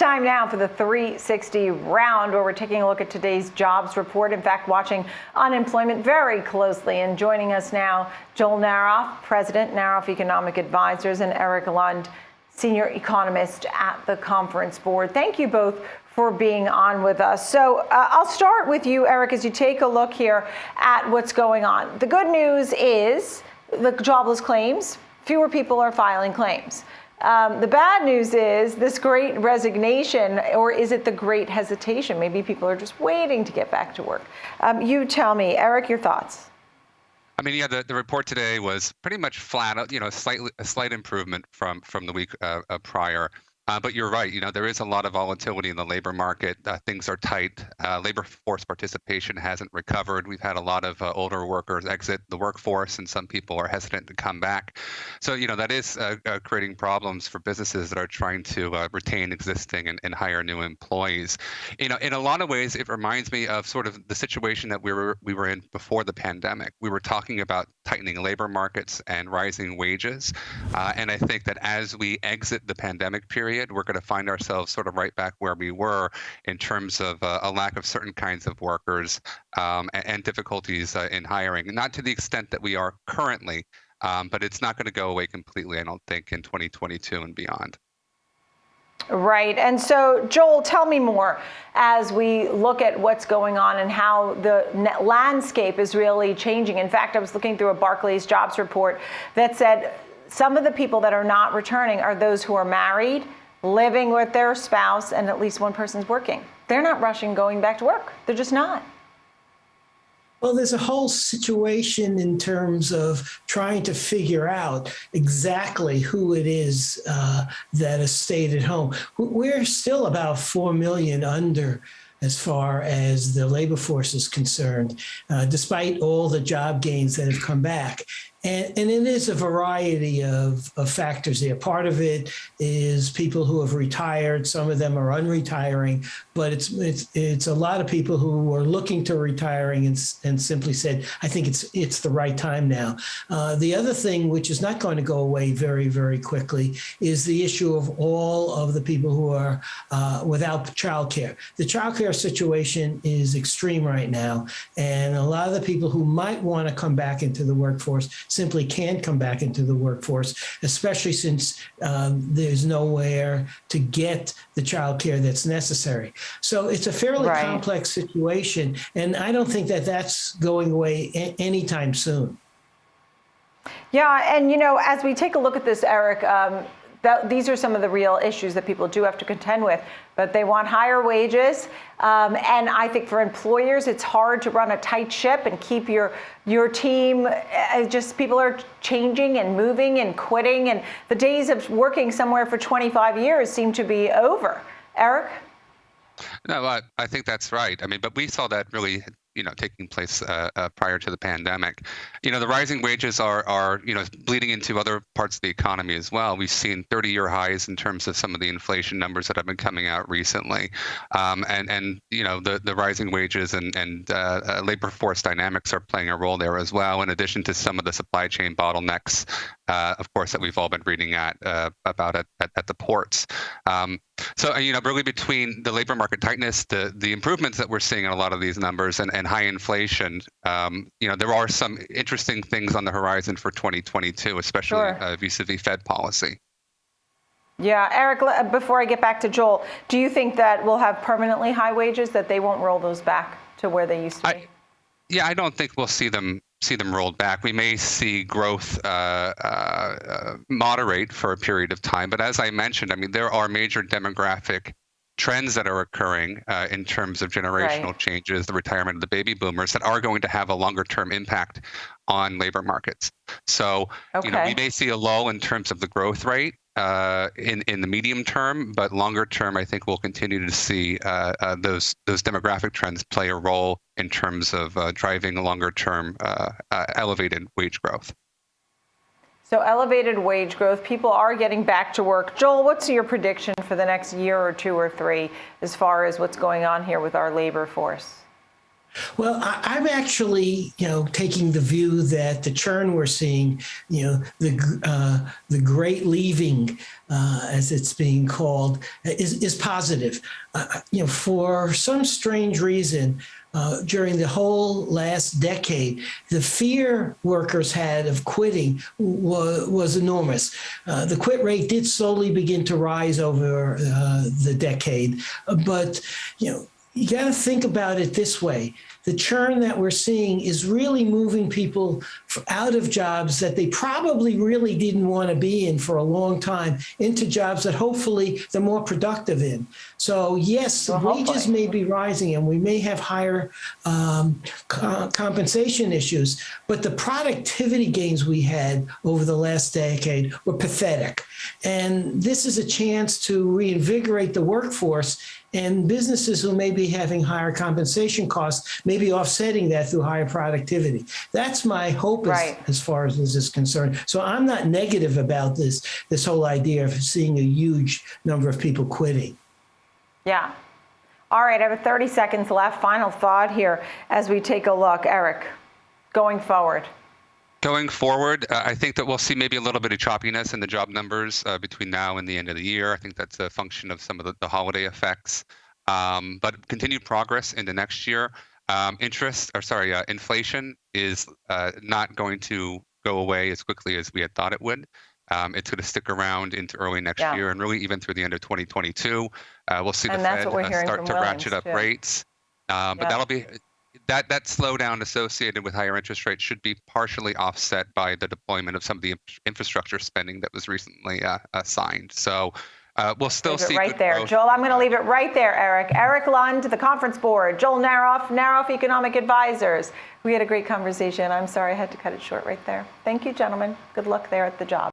time now for the 360 round, where we're taking a look at today's jobs report. In fact, watching unemployment very closely. And joining us now, Joel Naroff, President, Naroff Economic Advisors, and Erik Lundh, Senior Economist at the Conference Board. Thank you both for being on with us. So I'll start with you, Erik, as you take a look here at what's going on. The good news is the jobless claims. Fewer people are filing claims. The bad news is this great resignation, or is it the great hesitation? Maybe people are just waiting to get back to work. You tell me, Erik, your thoughts. I mean, yeah, the report today was pretty much flat, a slight improvement from the week prior. But you're right, there is a lot of volatility in the labor market. Things are tight. Labor force participation hasn't recovered. We've had a lot of older workers exit the workforce, and some people are hesitant to come back. So, that is creating problems for businesses that are trying to retain existing and hire new employees. In a lot of ways, it reminds me of sort of the situation that we were in before the pandemic. We were talking about tightening labor markets and rising wages. And I think that as we exit the pandemic period, we're going to find ourselves sort of right back where we were in terms of a lack of certain kinds of workers and difficulties in hiring. Not to the extent that we are currently, but it's not going to go away completely, I don't think, in 2022 and beyond. Right. And so, Joel, tell me more as we look at what's going on and how the landscape is really changing. In fact, I was looking through a Barclays jobs report that said some of the people that are not returning are those who are married, living with their spouse, and at least one person's working. They're not rushing going back to work. They're just not. Well, there's a whole situation in terms of trying to figure out exactly who it is that has stayed at home. We're still about 4 million under as far as the labor force is concerned, despite all the job gains that have come back. And it is a variety of factors there. Part of it is people who have retired. Some of them are unretiring, but it's a lot of people who are looking to retiring and simply said, I think it's the right time now. The other thing, which is not going to go away very, very quickly, is the issue of all of the people who are without childcare. The childcare situation is extreme right now, and a lot of the people who might want to come back into the workforce simply can't come back into the workforce, especially since there's nowhere to get the childcare that's necessary. So it's a fairly complex situation, and I don't think that that's going away anytime soon. Yeah, and as we take a look at this, Erik, these are some of the real issues that people do have to contend with, but they want higher wages. And I think for employers, it's hard to run a tight ship and keep your team. Just people are changing and moving and quitting, and the days of working somewhere for 25 years seem to be over. Erik? No, I think that's right. I mean, but we saw that really taking place prior to the pandemic. The rising wages are bleeding into other parts of the economy as well. We've seen 30-year highs in terms of some of the inflation numbers that have been coming out recently, and the rising wages and labor force dynamics are playing a role there as well. In addition to some of the supply chain bottlenecks, of course, that we've all been reading about at the ports. So really between the labor market tightness, the improvements that we're seeing in a lot of these numbers, and high inflation, there are some interesting things on the horizon for 2022, especially vis-a-vis Fed policy. Yeah, Erik, before I get back to Joel, do you think that we'll have permanently high wages, that they won't roll those back to where they used to be? I don't think we'll see them rolled back. We may see growth moderate for a period of time, but as I mentioned, I mean, there are major demographic trends that are occurring in terms of generational changes, the retirement of the baby boomers, that are going to have a longer term impact on labor markets. So, we may see a lull in terms of the growth rate in the medium term, but longer term, I think we'll continue to see those demographic trends play a role in terms of driving longer term elevated wage growth. So elevated wage growth, people are getting back to work. Joel, what's your prediction for the next year or two or three as far as what's going on here with our labor force? Well, I'm actually, taking the view that the churn we're seeing, the great leaving, as it's being called, is positive. For some strange reason, during the whole last decade, the fear workers had of quitting was enormous. The quit rate did slowly begin to rise over the decade, but you got to think about it this way. The churn that we're seeing is really moving people out of jobs that they probably really didn't want to be in for a long time into jobs that hopefully they're more productive in. So yes, wages may be rising and we may have higher compensation issues, but the productivity gains we had over the last decade were pathetic. And this is a chance to reinvigorate the workforce, and businesses who may be having higher compensation costs may be offsetting that through higher productivity. That's my hope as far as this is concerned. So I'm not negative about this whole idea of seeing a huge number of people quitting. Yeah. All right, I have 30 seconds left. Final thought here as we take a look. Erik, going forward. Going forward, I think that we'll see maybe a little bit of choppiness in the job numbers between now and the end of the year. I think that's a function of some of the holiday effects, but continued progress into next year. Inflation is not going to go away as quickly as we had thought it would. It's going to stick around into early next year and really even through the end of 2022. We'll see the Fed start to ratchet up rates, but that'll be that slowdown associated with higher interest rates should be partially offset by the deployment of some of the infrastructure spending that was recently signed. So we'll still see right there, growth. Joel. I'm going to leave it right there, Erik. Erik Lundh, the Conference Board. Joel Naroff, Naroff Economic Advisors. We had a great conversation. I'm sorry I had to cut it short right there. Thank you, gentlemen. Good luck there at the job.